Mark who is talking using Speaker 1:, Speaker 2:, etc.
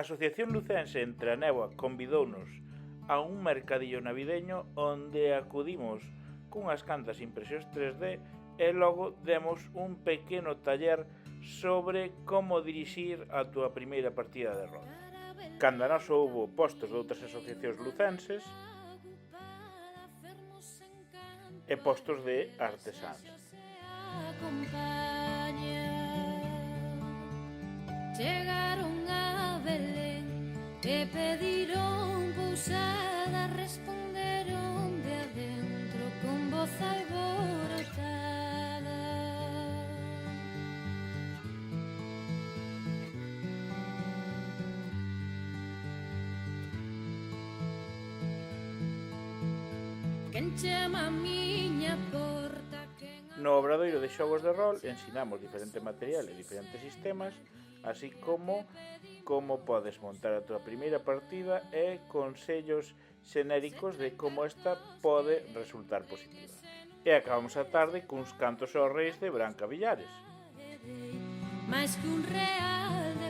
Speaker 1: A Asociación Lucense Entre a Néboa convidounos a un mercadillo navideño onde acudimos cunhas cantas impresións 3D e logo demos un pequeno taller sobre como dirixir a túa primeira partida de rol. Canda nos houbo postos de outras asociacións lucenses e postos de artesáns.
Speaker 2: Chegaron a Belén e pediron pousada, responderon de adentro con voz alborotada. Quen chama a miña porta?
Speaker 1: No obradoiro de xogos de rol ensinamos diferente material e diferentes sistemas, así como podes montar a túa primeira partida e consellos xenéricos de como esta pode resultar positiva. E acabamos a tarde cuns cantos aos reis de Branca Villares.
Speaker 2: Mais que un real de